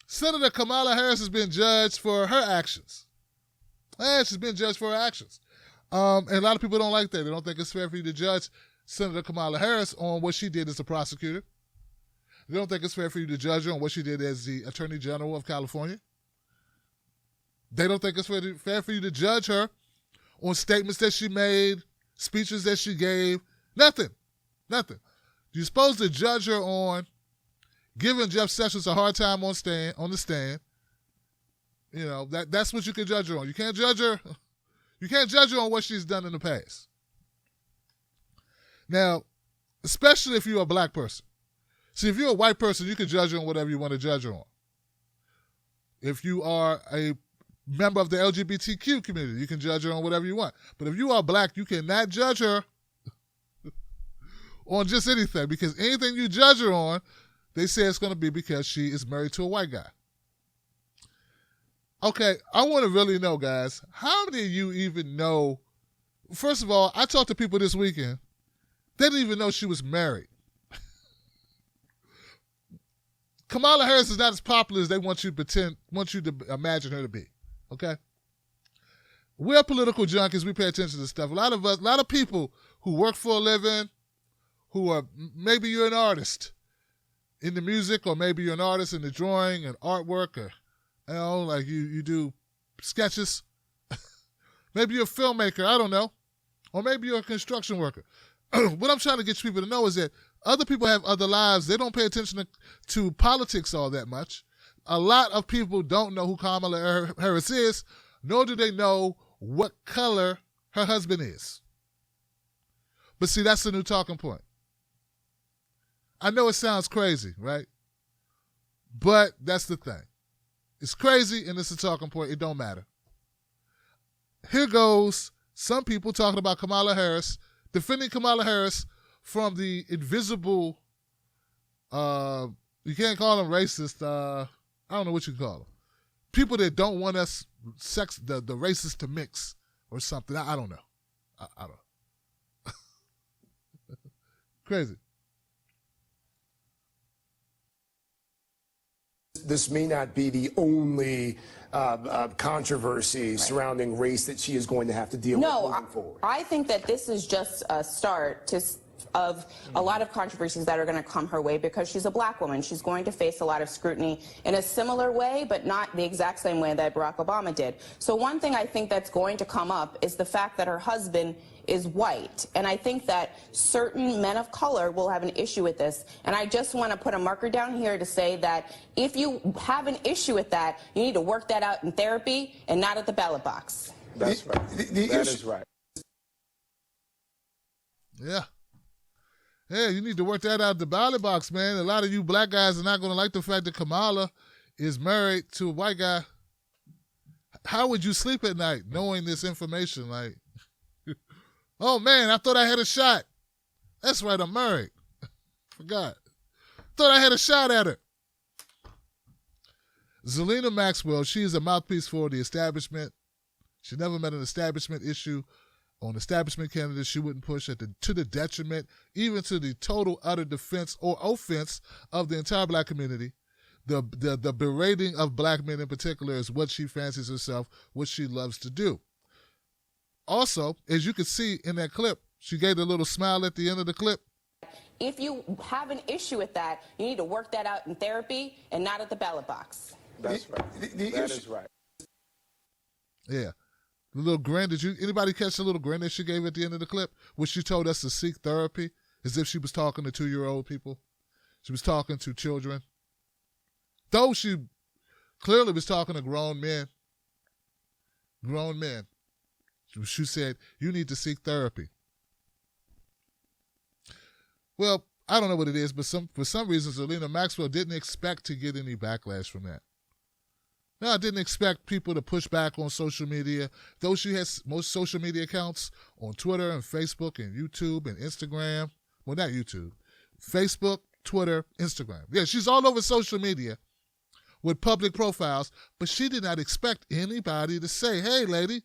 Senator Kamala Harris has been judged for her actions. She's been judged for her actions. And a lot of people don't like that. They don't think it's fair for you to judge Senator Kamala Harris on what she did as a prosecutor. They don't think it's fair for you to judge her on what she did as the Attorney General of California. They don't think it's fair for you to judge her on statements that she made, speeches that she gave. Nothing. You're supposed to judge her on giving Jeff Sessions a hard time on the stand. You know, that's what you can judge her on. You can't judge her on what she's done in the past. Now, especially if you're a black person. See, if you're a white person, you can judge her on whatever you want to judge her on. If you are a member of the LGBTQ community, you can judge her on whatever you want. But if you are black, you cannot judge her on just anything, because anything you judge her on, they say it's going to be because she is married to a white guy. Okay, I want to really know, guys, how many of you even know? First of all, I talked to people this weekend. They didn't even know she was married. Kamala Harris is not as popular as they want you to imagine her to be. Okay? We're political junkies. We pay attention to stuff. A lot of people who work for a living, maybe you're an artist in the music, or maybe you're an artist in the drawing and artwork, or like you do sketches. Maybe you're a filmmaker, I don't know. Or maybe you're a construction worker. What I'm trying to get people to know is that other people have other lives. They don't pay attention to politics all that much. A lot of people don't know who Kamala Harris is, nor do they know what color her husband is. But see, that's the new talking point. I know it sounds crazy, right? But that's the thing. It's crazy and it's a talking point. It don't matter. Here goes some people talking about Kamala Harris, defending Kamala Harris from the invisible, you can't call them racist, I don't know what you call them. People that don't want us, the races to mix or something. I don't know. I don't know. Crazy. This may not be the only controversy surrounding race that she is going to have to deal with moving forward. I think that this is just a start of a lot of controversies that are going to come her way, because she's a black woman. She's going to face a lot of scrutiny in a similar way, but not the exact same way that Barack Obama did. So one thing I think that's going to come up is the fact that her husband is white. And I think that certain men of color will have an issue with this. And I just want to put a marker down here to say that if you have an issue with that, you need to work that out in therapy and not at the ballot box. That's right. That is right. Yeah. Yeah, you need to work that out at the ballot box, man. A lot of you black guys are not going to like the fact that Kamala is married to a white guy. How would you sleep at night knowing this information? Like, oh, man, I thought I had a shot. That's right, I'm married. Forgot. Thought I had a shot at her. Zelina Maxwell, she is a mouthpiece for the establishment. She never met an establishment issue. On establishment candidates, she wouldn't push to the detriment, even to the total utter defense or offense of the entire black community. The berating of black men in particular is what she fancies herself, what she loves to do. Also, as you can see in that clip, she gave a little smile at the end of the clip. If you have an issue with that, you need to work that out in therapy and not at the ballot box. That's right. That is right. Yeah. The little grin, anybody catch the little grin that she gave at the end of the clip? Which she told us to seek therapy, as if she was talking to 2-year-old people. She was talking to children. Though she clearly was talking to grown men. Grown men. She said, you need to seek therapy. Well, I don't know what it is, but for some reason, Zelina Maxwell didn't expect to get any backlash from that. No, I didn't expect people to push back on social media. Though she has most social media accounts on Twitter and Facebook and YouTube and Instagram. Well, not YouTube. Facebook, Twitter, Instagram. Yeah, she's all over social media with public profiles, but she did not expect anybody to say, hey, lady,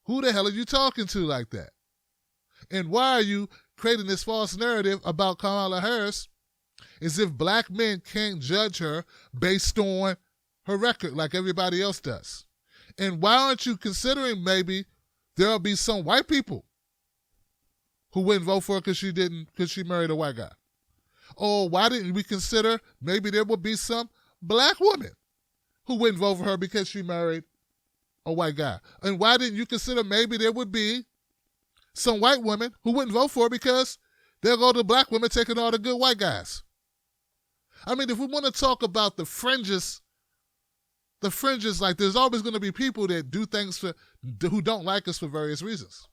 who the hell are you talking to like that? And why are you creating this false narrative about Kamala Harris as if black men can't judge her based on her record like everybody else does? And why aren't you considering maybe there'll be some white people who wouldn't vote for her because she married a white guy? Or why didn't we consider maybe there would be some black woman who wouldn't vote for her because she married a white guy? And why didn't you consider maybe there would be some white women who wouldn't vote for her because they'll go to black women taking all the good white guys? I mean, if we want to talk about the fringes, like there's always going to be people that do things who don't like us for various reasons.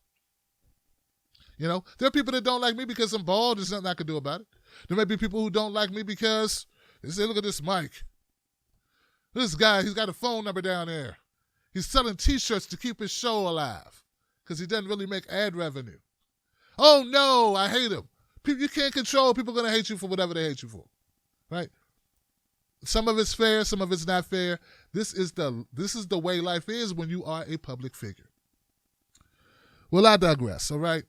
You know, there are people that don't like me because I'm bald. There's nothing I can do about it. There may be people who don't like me because they say, look at this Mike. This guy, he's got a phone number down there. He's selling T-shirts to keep his show alive because he doesn't really make ad revenue. Oh, no, I hate him. You can't control. People are going to hate you for whatever they hate you for, right? Some of it's fair, some of it's not fair. This is the way life is when you are a public figure. Well, I digress, all right?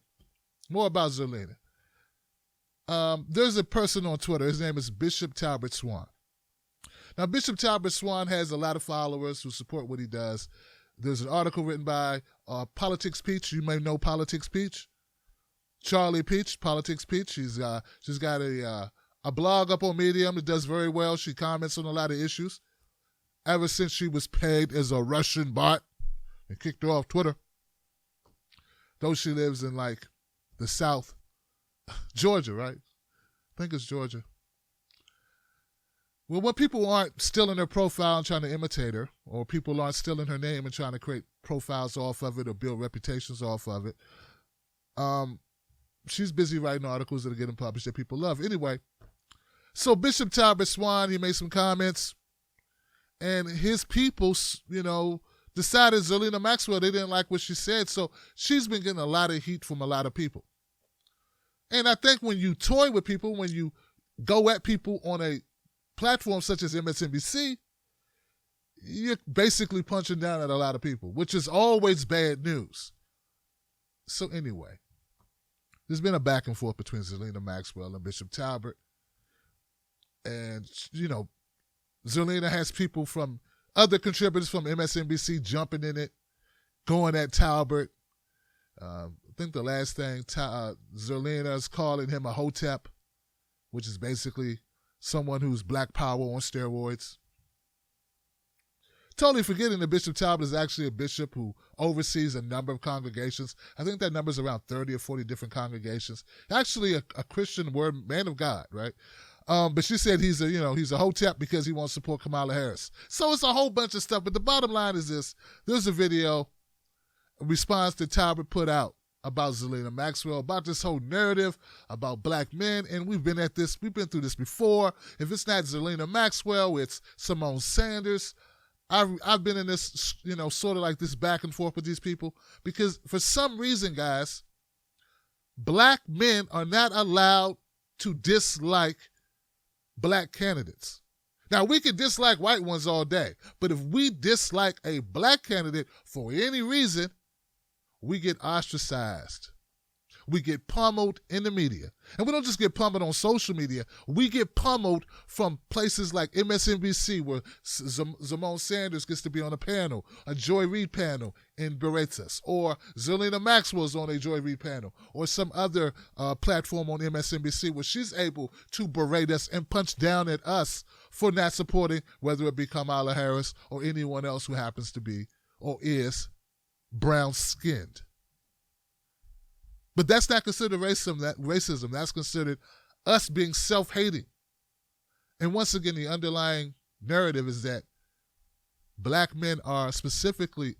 More about Zelina. There's a person on Twitter. His name is Bishop Talbert Swan. Now, Bishop Talbert Swan has a lot of followers who support what he does. There's an article written by Politics Peach. You may know Politics Peach. Charlie Peach, Politics Peach. She's got a blog up on Medium that does very well. She comments on a lot of issues. Ever since she was pegged as a Russian bot and kicked her off Twitter. Though she lives in like the South, Georgia, right? I think it's Georgia. Well, when people aren't stealing her profile and trying to imitate her, or people aren't stealing her name and trying to create profiles off of it or build reputations off of it, she's busy writing articles that are getting published that people love. Anyway, so Bishop Talbert Swan, he made some comments, and his people, you know, decided Zelina Maxwell, they didn't like what she said, so she's been getting a lot of heat from a lot of people. And I think when you toy with people, when you go at people on a platform such as MSNBC, you're basically punching down at a lot of people, which is always bad news. So anyway, there's been a back and forth between Zelina Maxwell and Bishop Talbert. And, you know, Zelina has people from other contributors from MSNBC jumping in it, going at Talbert. I think the last thing, Zelina's calling him a hotep, which is basically someone who's black power on steroids. Totally forgetting that Bishop Talbot is actually a bishop who oversees a number of congregations. I think that number's around 30 or 40 different congregations. Actually a Christian man of God, right? But she said he's a hotep because he wants to support Kamala Harris. So it's a whole bunch of stuff. But the bottom line is this. There's a video, a response that Talbot put out about Zelina Maxwell, about this whole narrative about black men. And we've been through this before. If it's not Zelina Maxwell, it's Simone Sanders. I've been in this, sort of like this back and forth with these people because for some reason, guys, black men are not allowed to dislike black candidates. Now, we can dislike white ones all day, but if we dislike a black candidate for any reason, we get ostracized. We get pummeled in the media. And we don't just get pummeled on social media. We get pummeled from places like MSNBC, where Simone Sanders gets to be on a panel, a Joy Reid panel, and berates us. Or Zelina Maxwell's on a Joy Reid panel. Or some other platform on MSNBC where she's able to berate us and punch down at us for not supporting, whether it be Kamala Harris or anyone else who happens to be or is brown-skinned. But that's not considered racism. That's considered us being self-hating. And once again, the underlying narrative is that black men are specifically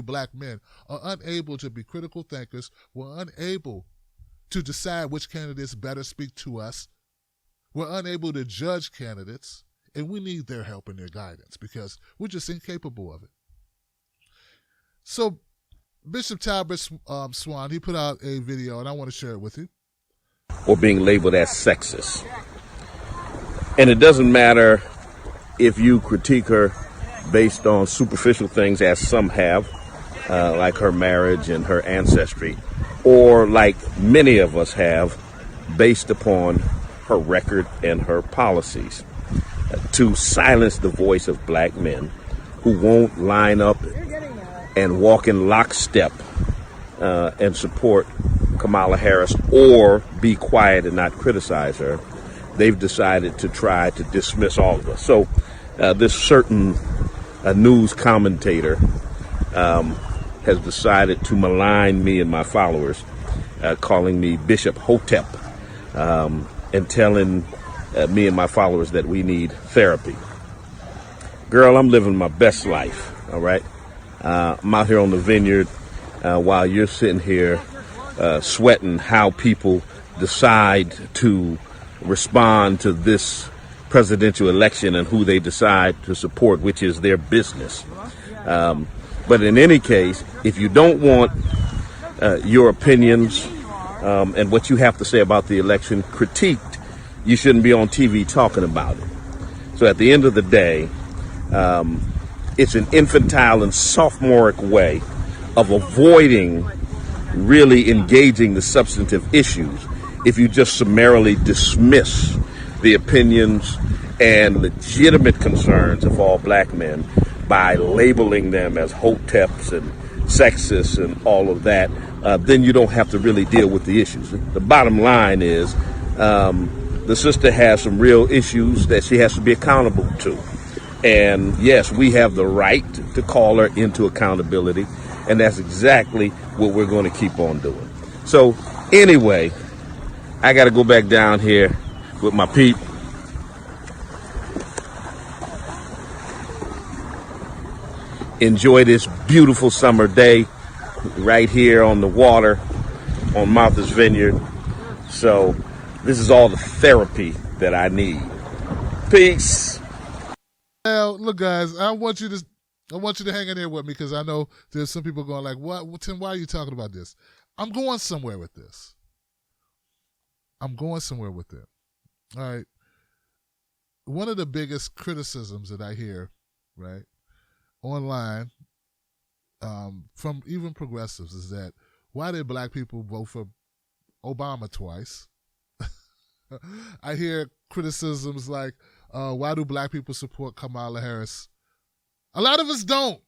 black men are unable to be critical thinkers. We're unable to decide which candidates better speak to us. We're unable to judge candidates, and we need their help and their guidance because we're just incapable of it. So Bishop Talbot Swan, he put out a video, and I want to share it with you. Or being labeled as sexist. And it doesn't matter if you critique her based on superficial things, as some have, like her marriage and her ancestry, or like many of us have, based upon her record and her policies. to silence the voice of black men who won't line up and walk in lockstep and support Kamala Harris or be quiet and not criticize her. They've decided to try to dismiss all of us. So this certain news commentator has decided to malign me and my followers, calling me Bishop Hotep, and telling me and my followers that we need therapy. Girl, I'm living my best life, all right? I'm out here on the vineyard while you're sitting here sweating how people decide to respond to this presidential election and who they decide to support, which is their business. But in any case, if you don't want your opinions and what you have to say about the election critiqued, you shouldn't be on TV talking about it. So at the end of the day, it's an infantile and sophomoric way of avoiding really engaging the substantive issues if you just summarily dismiss the opinions and legitimate concerns of all black men by labeling them as hoteps and sexist and all of that. Then you don't have to really deal with the issues. The bottom line is the sister has some real issues that she has to be accountable to. And yes, we have the right to call her into accountability, and that's exactly what we're going to keep on doing. So anyway, I got to go back down here with my peep. Enjoy this beautiful summer day right here on the water on Martha's Vineyard. So this is all the therapy that I need. Peace. Now, look, guys, I want you to hang in there with me because I know there's some people going like, "What, Tim? Why are you talking about this?" I'm going somewhere with this. I'm going somewhere with it. All right. One of the biggest criticisms that I hear, right, online, from even progressives is that why did black people vote for Obama twice? I hear criticisms like, why do black people support Kamala Harris? A lot of us don't.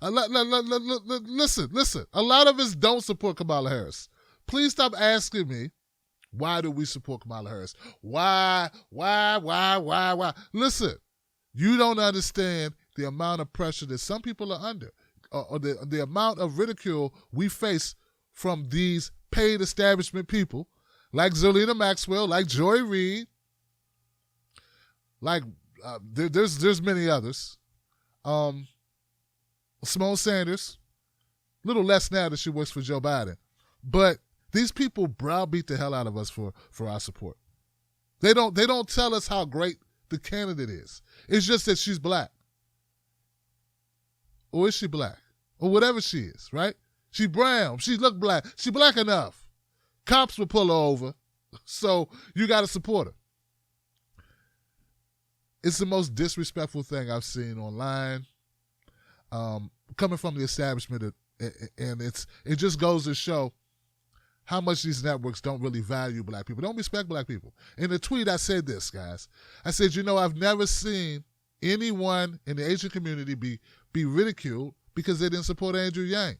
Listen. A lot of us don't support Kamala Harris. Please stop asking me, why do we support Kamala Harris? Why? Listen, you don't understand the amount of pressure that some people are under, or the amount of ridicule we face from these paid establishment people like Zerlina Maxwell, like Joy Reid, like there's many others. Simone Sanders, a little less now that she works for Joe Biden, but these people browbeat the hell out of us for our support. They don't tell us how great the candidate is. It's just that she's black, or is she black, or whatever she is, right? She brown. She look black. She black enough. Cops will pull her over, so you got to support her. It's the most disrespectful thing I've seen online, coming from the establishment, and it just goes to show how much these networks don't really value black people, don't respect black people. In the tweet, I said this, guys. I said, I've never seen anyone in the Asian community be ridiculed because they didn't support Andrew Yang.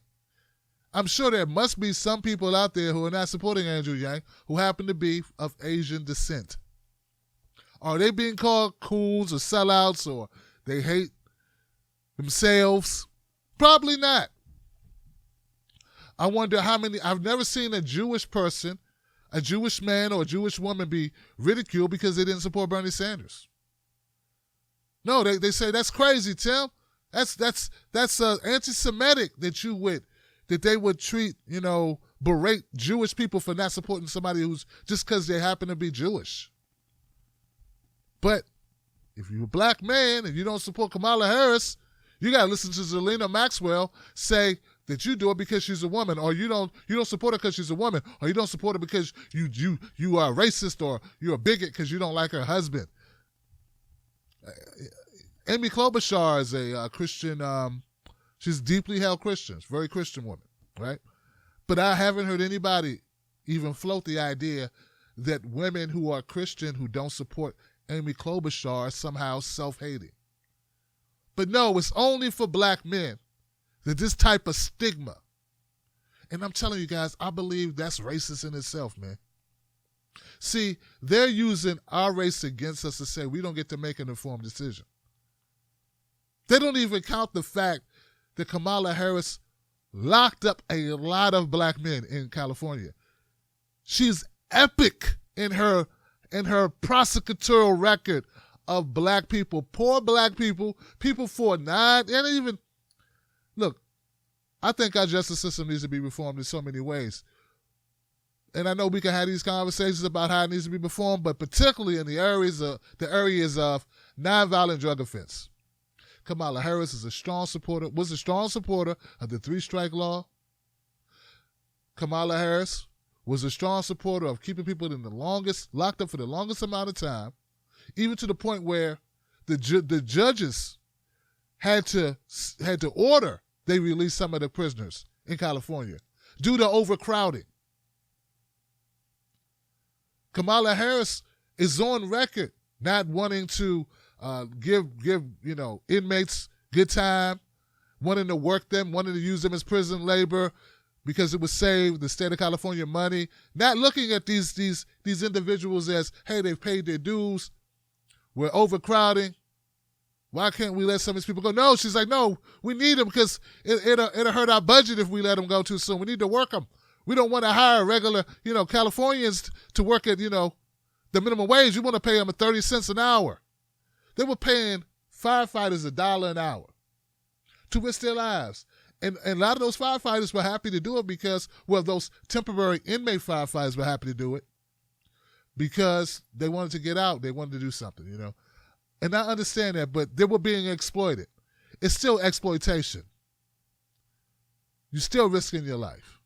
I'm sure there must be some people out there who are not supporting Andrew Yang who happen to be of Asian descent. Are they being called coons or sellouts, or they hate themselves? Probably not. I wonder how many. I've never seen a Jewish person, a Jewish man or a Jewish woman be ridiculed because they didn't support Bernie Sanders. No, they say that's crazy, Tim. That's anti-Semitic that they would treat, berate Jewish people for not supporting somebody who's just because they happen to be Jewish. But if you're a black man and you don't support Kamala Harris, you got to listen to Zerlina Maxwell say that you do it because she's a woman, or you don't support her because she's a woman, or you don't support her because you are racist, or you're a bigot because you don't like her husband. Amy Klobuchar is a Christian. She's deeply held Christian, very Christian woman, right? But I haven't heard anybody even float the idea that women who are Christian who don't support Amy Klobuchar somehow self-hating. But no, it's only for black men that this type of stigma. And I'm telling you guys, I believe that's racist in itself, man. See, they're using our race against us to say we don't get to make an informed decision. They don't even count the fact that Kamala Harris locked up a lot of black men in California. She's epic in her prosecutorial record of black people, poor black people, people for nine, and even, look, I think our justice system needs to be reformed in so many ways. And I know we can have these conversations about how it needs to be reformed, but particularly in the areas of nonviolent drug offense. Kamala Harris was a strong supporter of the 3-strike law. Kamala Harris was a strong supporter of keeping people locked up for the longest amount of time, even to the point where the judges had to order they release some of the prisoners in California due to overcrowding. Kamala Harris is on record not wanting to give inmates good time, wanting to work them, wanting to use them as prison labor because it would save the state of California money, not looking at these individuals as, hey, they've paid their dues, we're overcrowding, why can't we let some of these people go? No, she's like, no, we need them because it'll hurt our budget if we let them go too soon. We need to work them. We don't want to hire regular, Californians to work at, the minimum wage. We want to pay them at 30 cents an hour. They were paying firefighters $1 an hour to risk their lives. And a lot of those firefighters were happy to do it because, well, those temporary inmate firefighters were happy to do it because they wanted to get out. They wanted to do something, And I understand that, but they were being exploited. It's still exploitation. You're still risking your life.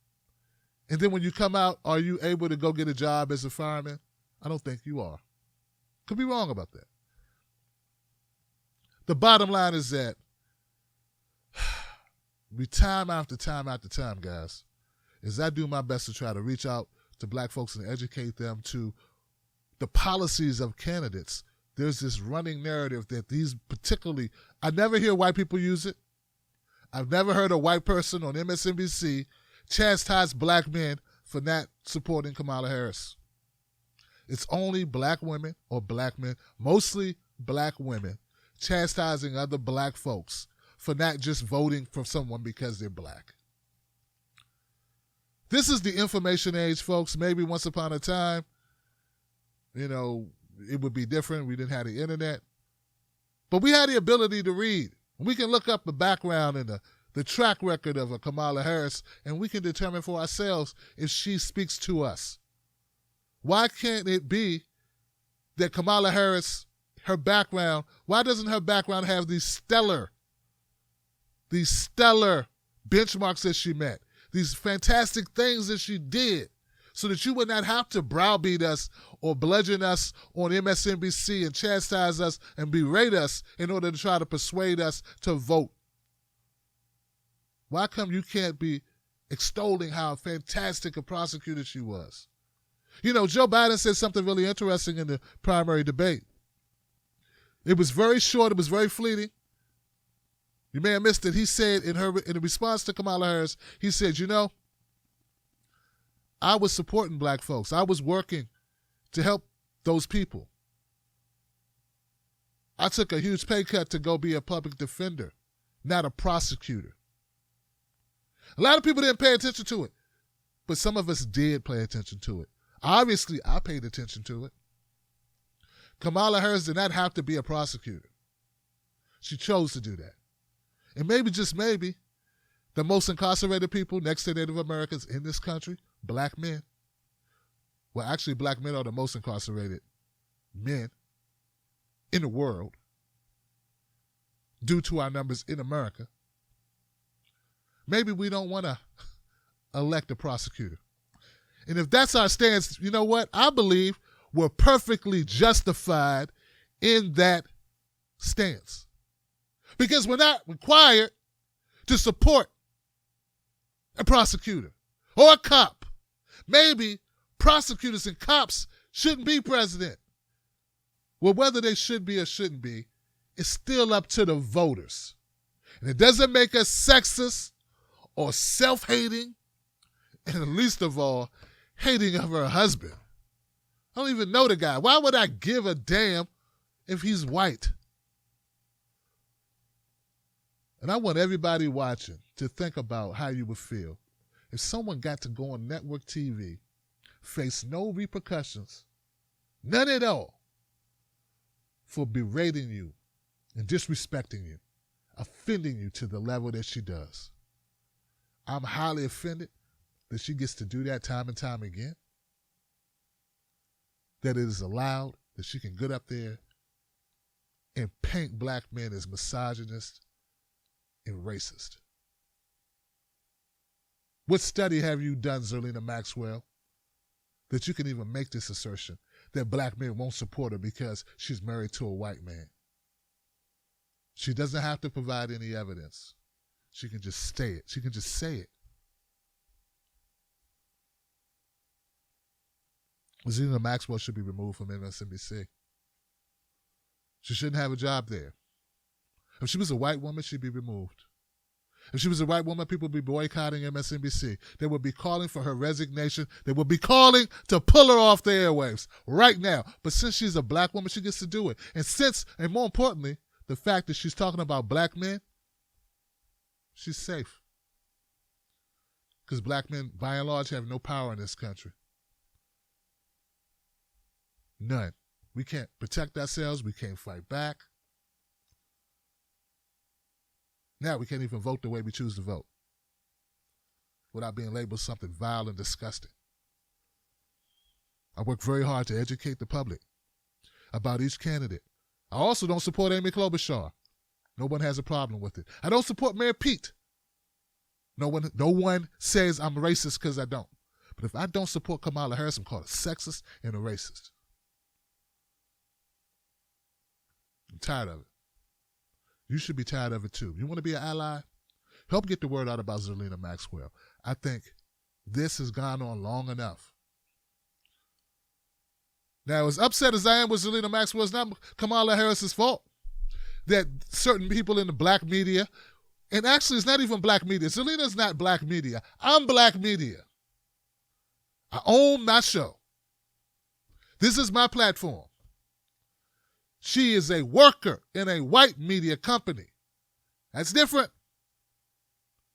And then when you come out, are you able to go get a job as a fireman? I don't think you are. Could be wrong about that. The bottom line is that time after time after time, guys, is I do my best to try to reach out to black folks and educate them to the policies of candidates. There's this running narrative that I never hear white people use it. I've never heard a white person on MSNBC chastise black men for not supporting Kamala Harris. It's only black women or black men, mostly black women, chastising other black folks for not just voting for someone because they're black. This is the information age, folks. Maybe once upon a time, it would be different. We didn't have the internet. But we had the ability to read. We can look up the background and the track record of a Kamala Harris, and we can determine for ourselves if she speaks to us. Why can't it be that Kamala Harris, her background, why doesn't her background have these stellar benchmarks that she met, these fantastic things that she did, so that you would not have to browbeat us or bludgeon us on MSNBC and chastise us and berate us in order to try to persuade us to vote? Why come you can't be extolling how fantastic a prosecutor she was? Joe Biden said something really interesting in the primary debate. It was very short. It was very fleeting. You may have missed it. He said in response to Kamala Harris, he said, I was supporting black folks. I was working to help those people. I took a huge pay cut to go be a public defender, not a prosecutor. A lot of people didn't pay attention to it, but some of us did pay attention to it. Obviously, I paid attention to it. Kamala Harris did not have to be a prosecutor. She chose to do that. And maybe, just maybe, the most incarcerated people next to Native Americans in this country, black men. Well, actually, black men are the most incarcerated men in the world due to our numbers in America. Maybe we don't want to elect a prosecutor. And if that's our stance, you know what? I believe we're perfectly justified in that stance. Because we're not required to support a prosecutor or a cop. Maybe prosecutors and cops shouldn't be president. Well, whether they should be or shouldn't be, it's still up to the voters. And it doesn't make us sexist or self-hating, and least of all, hating of her husband. I don't even know the guy. Why would I give a damn if he's white? And I want everybody watching to think about how you would feel if someone got to go on network TV, face no repercussions, none at all, for berating you and disrespecting you, offending you to the level that she does. I'm highly offended that she gets to do that time and time again, that it is allowed, that she can get up there and paint black men as misogynist and racist. What study have you done, Zerlina Maxwell, that you can even make this assertion that black men won't support her because she's married to a white man? She doesn't have to provide any evidence. She can just say it. She can just say it. Zerlina Maxwell should be removed from MSNBC. She shouldn't have a job there. If she was a white woman, she'd be removed. If she was a white woman, people would be boycotting MSNBC. They would be calling for her resignation. They would be calling to pull her off the airwaves right now. But since she's a black woman, she gets to do it. And more importantly, the fact that she's talking about black men, she's safe. Because black men, by and large, have no power in this country. None. We can't protect ourselves. We can't fight back. Now we can't even vote the way we choose to vote without being labeled something vile and disgusting. I work very hard to educate the public about each candidate. I also don't support Amy Klobuchar. No one has a problem with it. I don't support Mayor Pete. No one says I'm racist because I don't. But if I don't support Kamala Harris, I'm called a sexist and a racist. I'm tired of it. You should be tired of it too. You want to be an ally? Help get the word out about Zerlina Maxwell. I think this has gone on long enough. Now, as upset as I am with Zerlina Maxwell, it's not Kamala Harris's fault that certain people in the black media, and actually it's not even black media. Zerlina's not black media. I'm black media. I own my show. This is my platform. She is a worker in a white media company. That's different.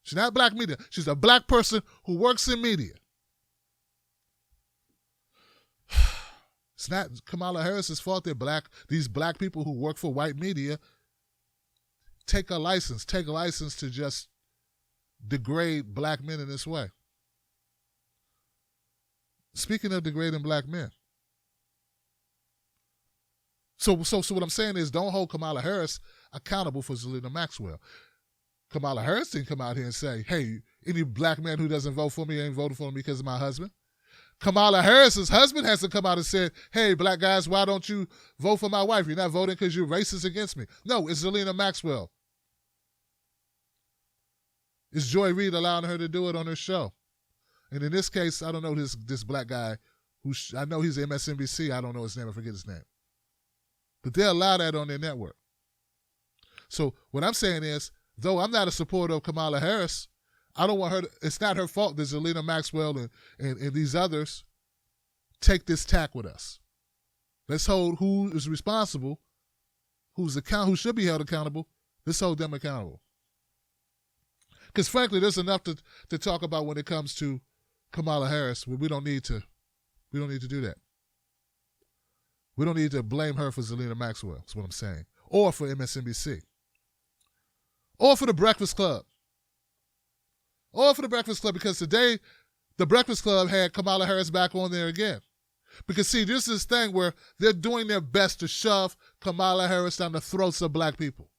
She's not black media. She's a black person who works in media. It's not Kamala Harris's fault that these black people who work for white media take a license to just degrade black men in this way. Speaking of degrading black men, So what I'm saying is don't hold Kamala Harris accountable for Zerlina Maxwell. Kamala Harris didn't come out here and say, hey, any black man who doesn't vote for me ain't voting for me because of my husband. Kamala Harris's husband hasn't come out and said, hey, black guys, why don't you vote for my wife? You're not voting because you're racist against me. No, it's Zerlina Maxwell. It's Joy Reid allowing her to do it on her show. And in this case, I don't know this black guy I know he's MSNBC. I don't know his name. I forget his name. But they allow that on their network. So what I'm saying is, though I'm not a supporter of Kamala Harris, I don't want her it's not her fault that Zerlina Maxwell and these others take this tack with us. Let's hold who is responsible, who should be held accountable, let's hold them accountable. Because frankly, there's enough to talk about when it comes to Kamala Harris where we don't need to do that. We don't need to blame her for Zerlina Maxwell, is what I'm saying. Or for MSNBC. Or for the Breakfast Club. Because today, the Breakfast Club had Kamala Harris back on there again. Because, see, this is this thing where they're doing their best to shove Kamala Harris down the throats of black people.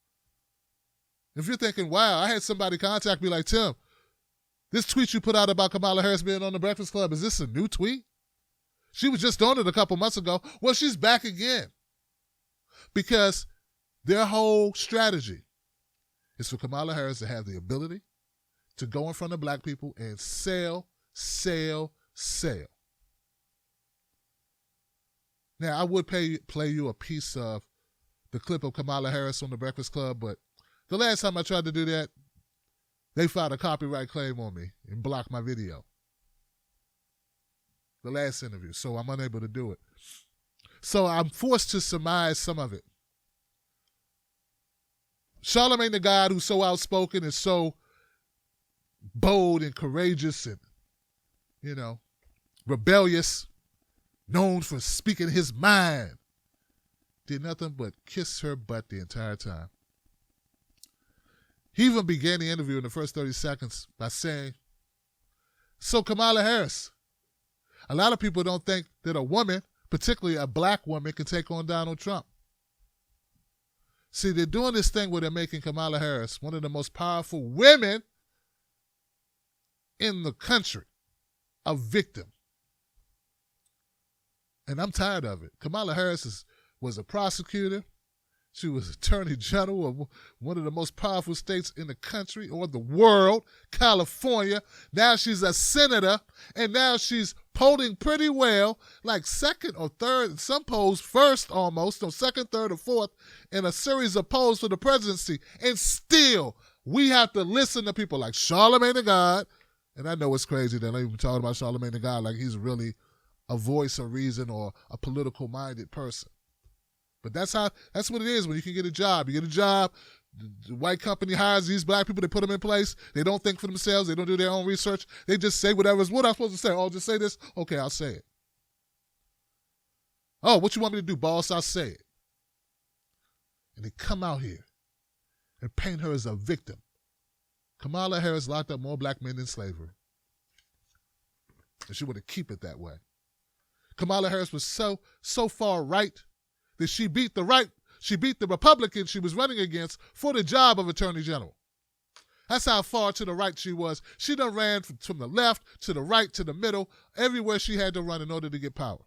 If you're thinking, wow, I had somebody contact me like, Tim, this tweet you put out about Kamala Harris being on the Breakfast Club, is this a new tweet? She was just on it a couple months ago. Well, she's back again. Because their whole strategy is for Kamala Harris to have the ability to go in front of black people and sell. Now, I would play you a piece of the clip of Kamala Harris on The Breakfast Club, but the last time I tried to do that, they filed a copyright claim on me and blocked my video. The last interview, so I'm unable to do it. So I'm forced to surmise some of it. Charlamagne the God, who's so outspoken and so bold and courageous and, rebellious, known for speaking his mind, did nothing but kiss her butt the entire time. He even began the interview in the first 30 seconds by saying, "So Kamala Harris, a lot of people don't think that a woman, particularly a black woman, can take on Donald Trump." See, they're doing this thing where they're making Kamala Harris one of the most powerful women in the country, a victim. And I'm tired of it. Kamala Harris was a prosecutor. She was Attorney General of one of the most powerful states in the country or the world, California. Now she's a senator, and now she's polling pretty well, like second or third, some polls first almost, or second, third, or fourth, in a series of polls for the presidency. And still, we have to listen to people like Charlamagne the God. And I know it's crazy that I'm even talking about Charlamagne the God like he's really a voice of reason or a political-minded person. But that's what it is when you can get a job. You get a job, the white company hires these black people, they put them in place. They don't think for themselves. They don't do their own research. They just say whatever's what I'm supposed to say. Oh, just say this? Okay, I'll say it. Oh, what you want me to do, boss? I'll say it. And they come out here and paint her as a victim. Kamala Harris locked up more black men in slavery. And she wanted to keep it that way. Kamala Harris was so far right that she beat the Republican she was running against for the job of Attorney General. That's how far to the right she was. She done ran from the left to the right to the middle, everywhere she had to run in order to get power.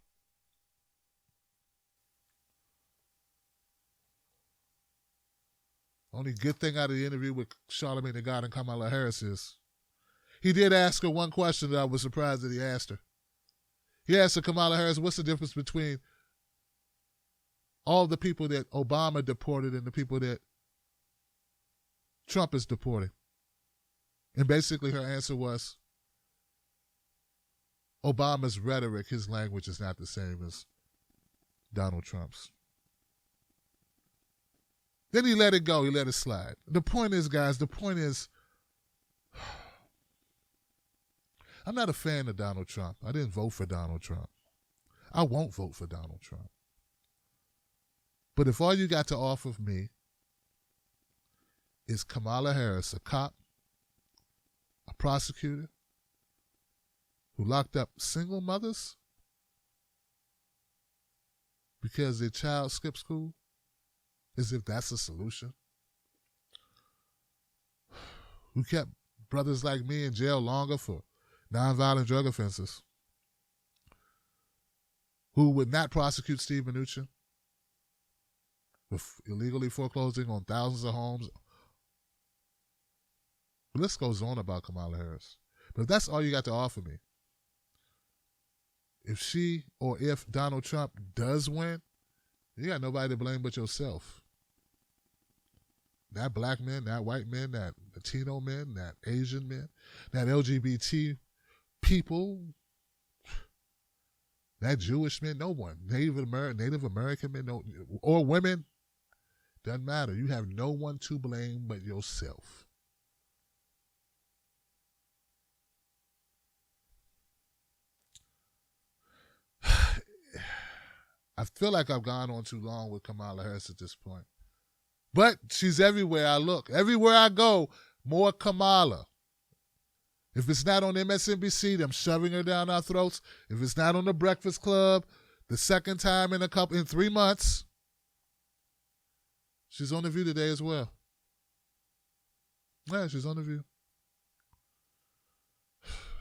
Only good thing out of the interview with Charlamagne the God and Kamala Harris is he did ask her one question that I was surprised that he asked her. He asked her, Kamala Harris, what's the difference between all the people that Obama deported and the people that Trump is deporting? And basically her answer was, Obama's rhetoric, his language is not the same as Donald Trump's. Then he let it go. He let it slide. The point is, guys, I'm not a fan of Donald Trump. I didn't vote for Donald Trump. I won't vote for Donald Trump. But if all you got to offer me is Kamala Harris, a cop, a prosecutor, who locked up single mothers because their child skipped school, as if that's a solution, who kept brothers like me in jail longer for nonviolent drug offenses, who would not prosecute Steve Mnuchin with illegally foreclosing on thousands of homes. The list goes on about Kamala Harris. But if that's all you got to offer me, if she or if Donald Trump does win, you got nobody to blame but yourself. Not black men, not white men, not Latino men, not Asian men, not LGBT people, not Jewish men, no one. Native American men, no, or women, doesn't matter. You have no one to blame but yourself. I feel like I've gone on too long with Kamala Harris at this point. But she's everywhere I look. Everywhere I go, more Kamala. If it's not on MSNBC, them shoving her down our throats. If it's not on The Breakfast Club, the second time in 3 months, she's on The View today as well. Yeah, she's on The View.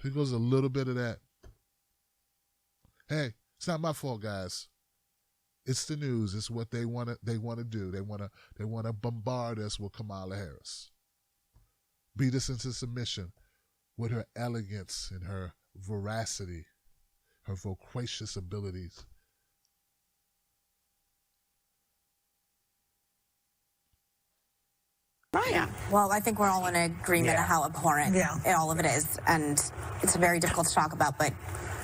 Here goes a little bit of that. Hey, it's not my fault, guys. It's the news. It's what they want to do. They want to bombard us with Kamala Harris. Beat us into submission with her elegance and her veracity, her vocacious abilities Right. Yeah. Well, I think we're all in agreement on how abhorrent all of it is, and it's very difficult to talk about, but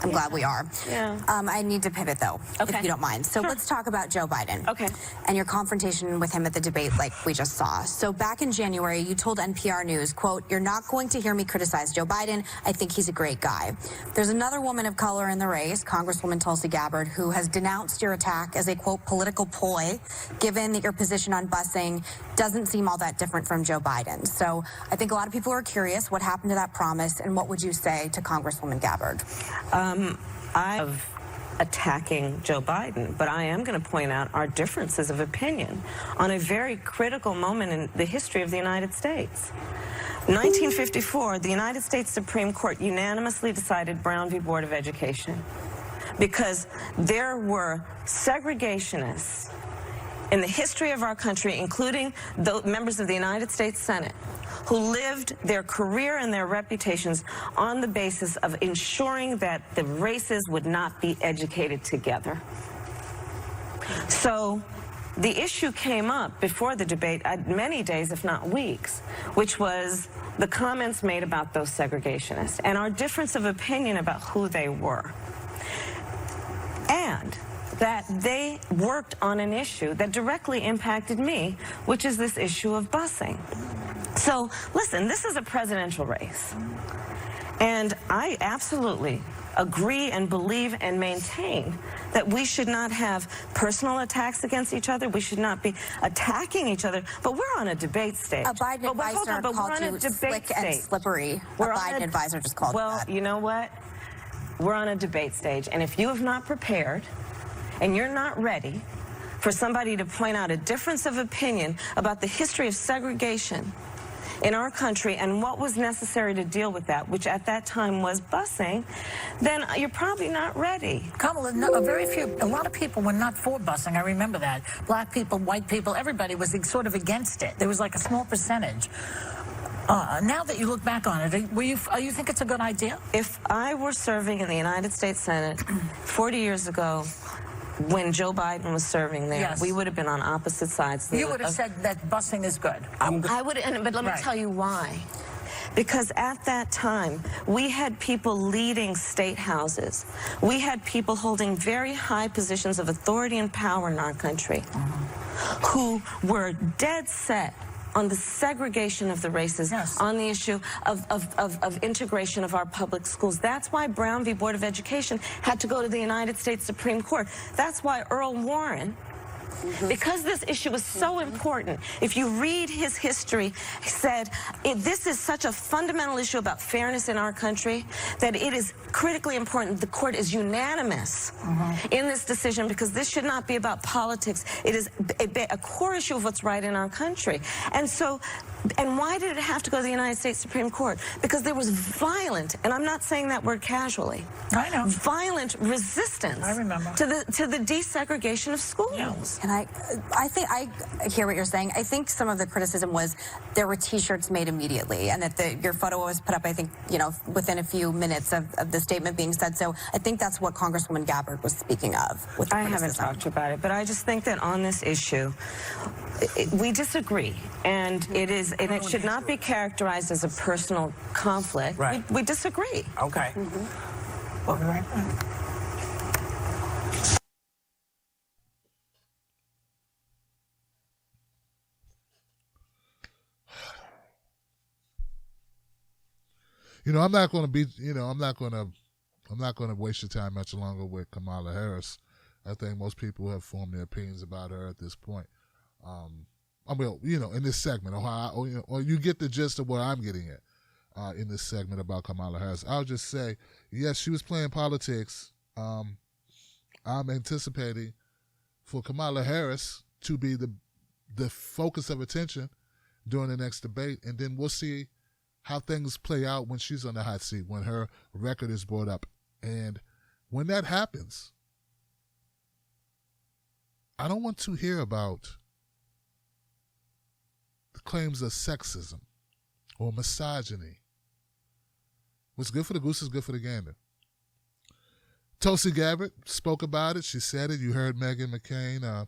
I'm glad we are. Yeah. I need to pivot, though, if you don't mind. So let's talk about Joe Biden. Okay. And your confrontation with him at the debate like we just saw. So back in January, you told NPR News, quote, "You're not going to hear me criticize Joe Biden. I think he's a great guy." There's another woman of color in the race, Congresswoman Tulsi Gabbard, who has denounced your attack as a, quote, political ploy, given that your position on busing doesn't seem all that different from Joe Biden. So I think a lot of people are curious what happened to that promise, and what would you say to Congresswoman Gabbard? I have attacking Joe Biden, but I am going to point out our differences of opinion on a very critical moment in the history of the United States. 1954, the United States Supreme Court unanimously decided Brown v. Board of Education because there were segregationists in the history of our country, including the members of the United States Senate, who lived their career and their reputations on the basis of ensuring that the races would not be educated together. So the issue came up before the debate many days, if not weeks, which was the comments made about those segregationists and our difference of opinion about who they were. And that they worked on an issue that directly impacted me, which is this issue of busing. So, listen, this is a presidential race. And I absolutely agree and believe and maintain that we should not have personal attacks against each other. We should not be attacking each other. But we're on a debate stage. A Biden advisor called you slick and slippery. A Biden advisor just called you that. Well, you know what? We're on a debate stage. And if you have not prepared and you're not ready for somebody to point out a difference of opinion about the history of segregation in our country and what was necessary to deal with that, which at that time was busing, then you're probably not ready. Kamala, a lot of people were not for busing. I remember that. Black people, white people, everybody was sort of against it. There was like a small percentage. Now that you look back on it, you think it's a good idea? If I were serving in the United States Senate 40 years ago, when Joe Biden was serving there, we would have been on opposite sides. You would have said that busing is good. I would, but let me tell you why. Because at that time, we had people leading state houses. We had people holding very high positions of authority and power in our country who were dead set on the segregation of the races, on the issue of integration of our public schools. That's why Brown v. Board of Education had to go to the United States Supreme Court. That's why Earl Warren, because this issue was so important, if you read his history, he said, this is such a fundamental issue about fairness in our country that it is critically important the court is unanimous in this decision, because this should not be about politics. It is a core issue of what's right in our country. And so, and why did it have to go to the United States Supreme Court? Because there was violent, and I'm not saying that word casually, violent resistance to the desegregation of schools. And I think I hear what you're saying. I think some of the criticism was there were T-shirts made immediately, and that your photo was put up, I think, within a few minutes of the statement being said. So I think that's what Congresswoman Gabbard was speaking of. I haven't talked about it, but I just think that on this issue, we disagree, and it should not be characterized as a personal conflict. We disagree. Okay. We'll be right back. I'm not going to be, I'm not going to waste your time much longer with Kamala Harris. I think most people have formed their opinions about her at this point. In this segment, or you get the gist of what I'm getting at in this segment about Kamala Harris. I'll just say, yes, she was playing politics. I'm anticipating for Kamala Harris to be the focus of attention during the next debate, and then we'll see how things play out when she's on the hot seat, when her record is brought up. And when that happens, I don't want to hear about the claims of sexism or misogyny. What's good for the goose is good for the gander. Tulsi Gabbard spoke about it. She said it. You heard Meghan McCain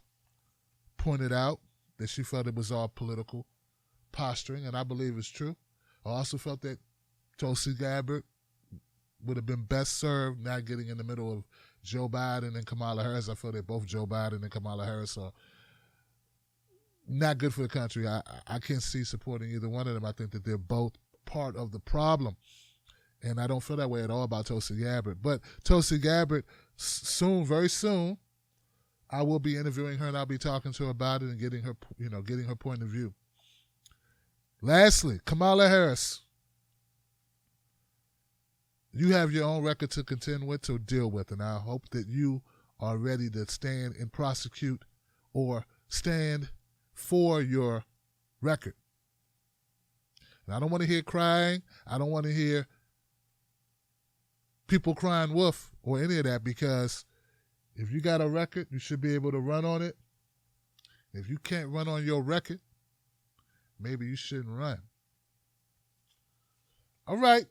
pointed out that she felt it was all political posturing, and I believe it's true. I also felt that Tulsi Gabbard would have been best served not getting in the middle of Joe Biden and Kamala Harris. I feel that both Joe Biden and Kamala Harris are not good for the country. I can't see supporting either one of them. I think that they're both part of the problem. And I don't feel that way at all about Tulsi Gabbard. But Tulsi Gabbard, soon, very soon, I will be interviewing her and I'll be talking to her about it and getting her point of view. Lastly, Kamala Harris. You have your own record to contend with, to deal with, and I hope that you are ready to stand and prosecute or stand for your record. And I don't want to hear crying. I don't want to hear people crying wolf or any of that, because if you got a record, you should be able to run on it. If you can't run on your record, maybe you shouldn't run. All right.